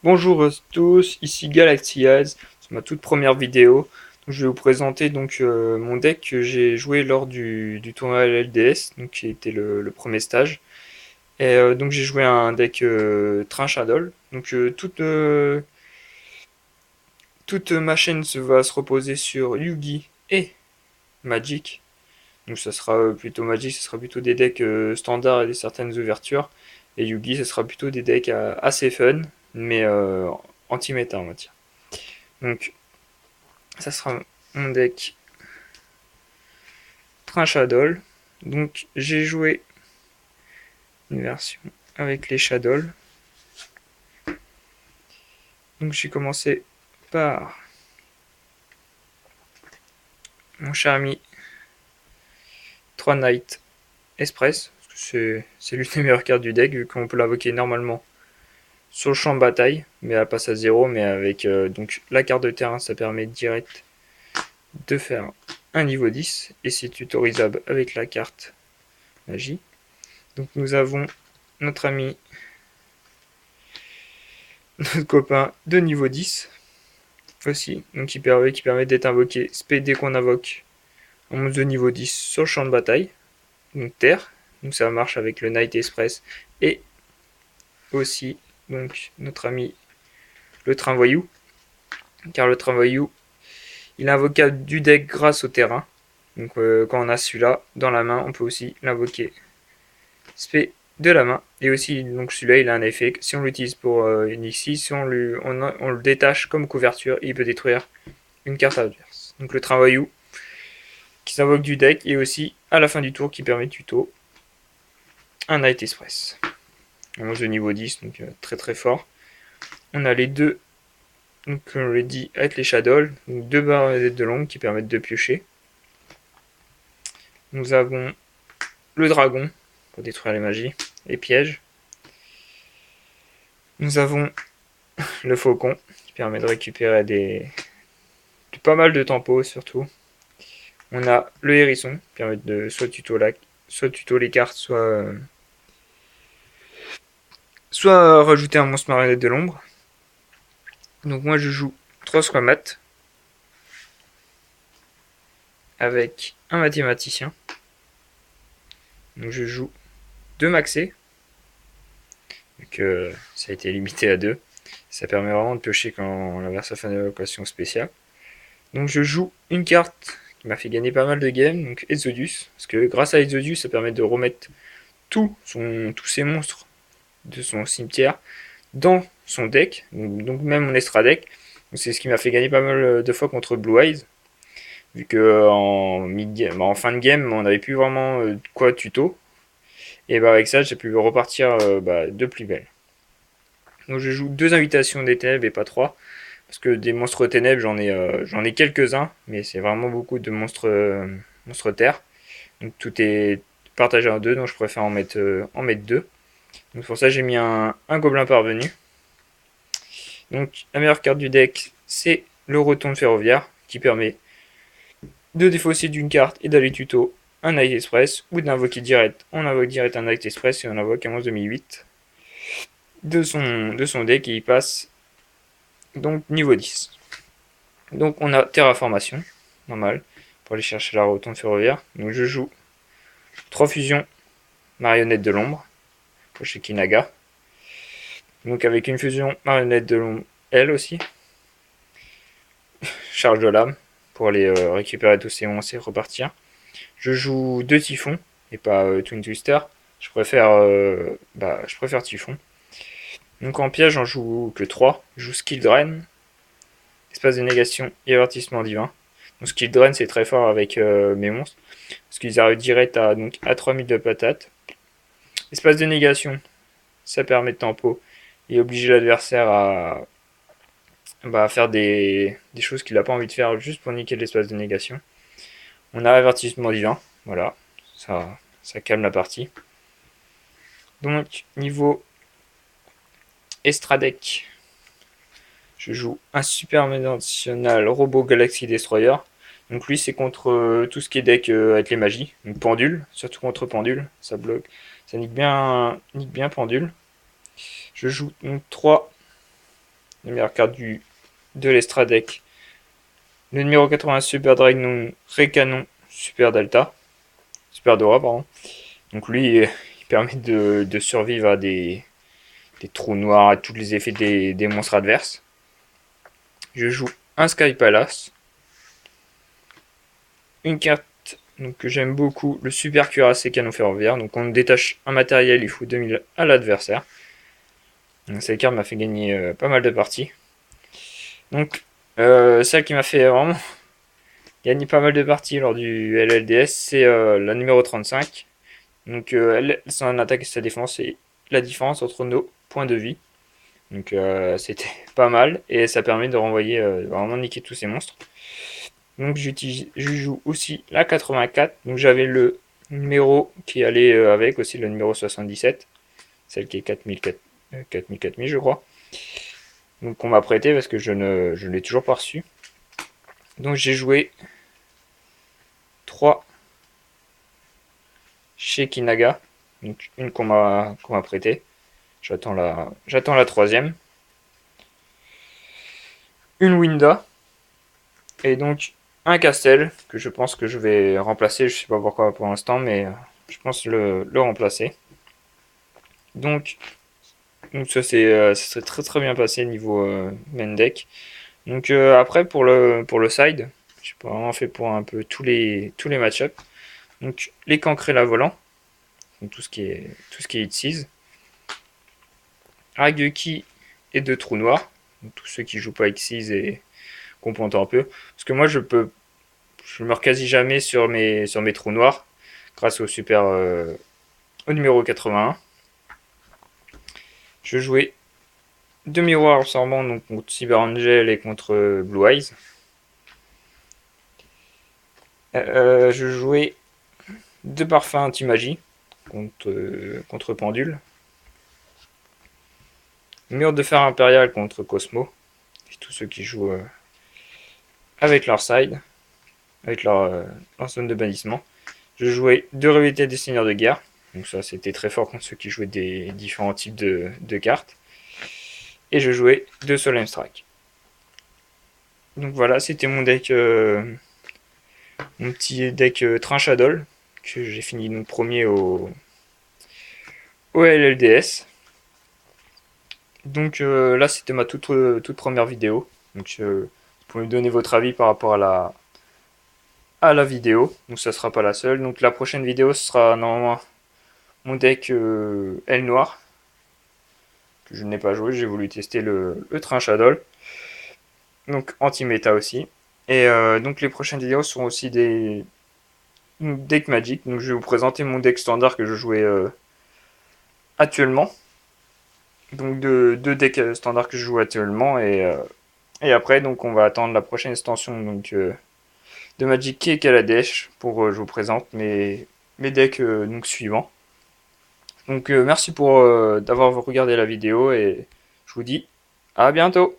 Bonjour à tous, ici Galaxiaz, c'est ma toute première vidéo. Je vais vous présenter mon deck que j'ai joué lors du tournoi LLDS, donc qui était le premier stage. Donc j'ai joué un deck Train Shadow. Toute ma chaîne va se reposer sur Yugi et Magic. Donc ça sera plutôt Magic, ce sera plutôt des decks standards et des certaines ouvertures. Et Yugi, ce sera plutôt des decks assez fun, mais anti-méta on va dire. Donc ça sera mon deck Train Shadow. Donc j'ai joué une version avec les Shadow. Donc j'ai commencé par mon cher ami 3 Knight Express. C'est l'une des meilleures cartes du deck vu qu'on peut l'invoquer normalement sur le champ de bataille, mais elle passe à 0. Mais avec donc la carte de terrain, ça permet direct de faire un niveau 10 et c'est tutorisable avec la carte magie. Donc nous avons notre ami, notre copain de niveau 10 aussi, donc qui permet d'être invoqué dès qu'on invoque un monstre de niveau 10 sur le champ de bataille, donc terre, donc ça marche avec le Night Express et aussi donc notre ami le train voyou, car le train voyou il est invocable du deck grâce au terrain, donc quand on a celui-là dans la main on peut aussi l'invoquer spé de la main, et aussi donc celui-là il a un effet, si on l'utilise pour une Xyz, si on le détache comme couverture, il peut détruire une carte adverse. Donc le train voyou qui s'invoque du deck et aussi à la fin du tour qui permet de tuto un Night Express. On mange de niveau 10, donc très très fort. On a les deux, donc on l'a dit, avec les Shadows, donc deux barres de longue qui permettent de piocher. Nous avons le dragon pour détruire les magies, les pièges. Nous avons le faucon qui permet de récupérer pas mal de tempos surtout. On a le hérisson qui permet de soit tuto les cartes, soit rajouter un monstre marionnette de l'ombre. Donc moi je joue 3 squamates avec un mathématicien. Donc je joue 2 maxés, vu que ça a été limité à 2. Ça permet vraiment de piocher quand l'adversaire fait une évocation spéciale. Donc je joue une carte qui m'a fait gagner pas mal de games, donc Exodus. Parce que grâce à Exodus, ça permet de remettre tous ses monstres de son cimetière dans son deck, donc même mon extra deck. C'est ce qui m'a fait gagner pas mal de fois contre Blue Eyes, vu que en fin de game, on n'avait plus vraiment quoi tuto. Et bah avec ça, j'ai pu repartir de plus belle. Donc je joue 2 invitations des ténèbres et pas 3. Parce que des monstres ténèbres, j'en ai quelques-uns, mais c'est vraiment beaucoup de monstres terre. Donc tout est partagé en deux, donc je préfère en mettre 2. Donc pour ça, j'ai mis un gobelin parvenu. Donc la meilleure carte du deck, c'est le Rotonde ferroviaire, qui permet de défausser d'une carte et d'aller tuto un Night Express, ou d'invoquer direct. On invoque direct un Night Express et on invoque un monstre 2008 de son deck et il passe donc niveau 10. Donc on a Terraformation, normal, pour aller chercher la rotonde ferroviaire. Donc je joue 3 fusions marionnettes de l'ombre pour chez Kinaga. Donc avec une fusion marionnette de l'ombre, elle aussi, charge de l'âme pour aller récupérer tous ces monstres et repartir. Je joue 2 typhons et pas Twin Twister. Je préfère Typhon. Donc en piège, j'en joue que 3. Je joue Skill Drain, Espace de négation et Avertissement divin. Donc Skill Drain, c'est très fort avec mes monstres, parce qu'ils arrivent direct à 3000 de patates. Espace de négation, ça permet de tempo et obliger l'adversaire à faire des choses qu'il n'a pas envie de faire juste pour niquer l'espace de négation. On a Avertissement divin, voilà, ça calme la partie. Donc niveau Estradec, je joue un super national Robot Galaxy Destroyer. Donc lui c'est contre tout ce qui est deck avec les magies. Donc pendule, surtout contre pendule, ça bloque. Ça nique bien pendule. Je joue donc 3 les meilleures cartes de l'Extra Deck. Le numéro 80 Super Dragon, Récanon, Super Delta, Super Dora, pardon. Donc lui, il permet de survivre à des trous noirs, à tous les effets des monstres adverses. Je joue un Sky Palace. Une carte donc, que j'aime beaucoup, le Super Cuirassé Canon Ferroviaire. Donc on détache un matériel, il faut 2000 à l'adversaire. Cette carte m'a fait gagner pas mal de parties. Donc celle qui m'a fait vraiment gagner pas mal de parties lors du LLDS, c'est la numéro 35. Donc son attaque et sa défense, et la différence entre nos points de vie. Donc c'était pas mal et ça permet de renvoyer vraiment niquer tous ces monstres. Donc je joue aussi la 84. Donc j'avais le numéro qui allait avec aussi, le numéro 77, celle qui est 4000 je crois. Donc on m'a prêté parce que je ne l'ai toujours pas reçu. Donc j'ai joué 3 chez Kinaga, donc une qu'on m'a prêté. J'attends la troisième. Une Winda et donc un Castel que je pense que je vais remplacer. Je sais pas pourquoi pour l'instant, mais je pense le remplacer. Donc ça serait très très bien passé niveau main deck. Donc après pour le side, j'ai vraiment fait pour un peu tous les match-up. Donc les cancrés la volant, donc tout ce qui est hit 6. Raguki et 2 trous noirs. Donc tous ceux qui jouent pas X6 et comprennent un peu. Parce que moi je me quasi jamais sur mes trous noirs grâce au numéro 81. Je jouais 2 miroirs absorbants donc contre Cyber Angel et contre Blue Eyes. Je jouais 2 parfums anti-magie contre Pendule. Mur de fer impérial contre Cosmo. Et tous ceux qui jouent avec leur side, avec leur zone de bannissement. Je jouais 2 réalités des seigneurs de guerre. Donc ça c'était très fort contre ceux qui jouaient des différents types de cartes. Et je jouais 2 Solemn Strike. Donc voilà, c'était mon deck, mon petit deck Trinchadol, que j'ai fini donc premier au LLDS. Donc là c'était ma toute première vidéo. Donc vous pouvez me donner votre avis par rapport à la vidéo. Donc ça sera pas la seule. Donc la prochaine vidéo ce sera normalement mon deck L noir, que je n'ai pas joué, j'ai voulu tester le Trinchadol. Donc anti-méta aussi. Et donc les prochaines vidéos seront aussi des decks Magic. Donc je vais vous présenter mon deck standard que je jouais actuellement. Donc deux decks standards que je joue actuellement. Et après donc on va attendre la prochaine extension donc, de Magic qui est Kaladesh pour je vous présente mes decks donc suivants. Donc merci pour d'avoir regardé la vidéo et je vous dis à bientôt.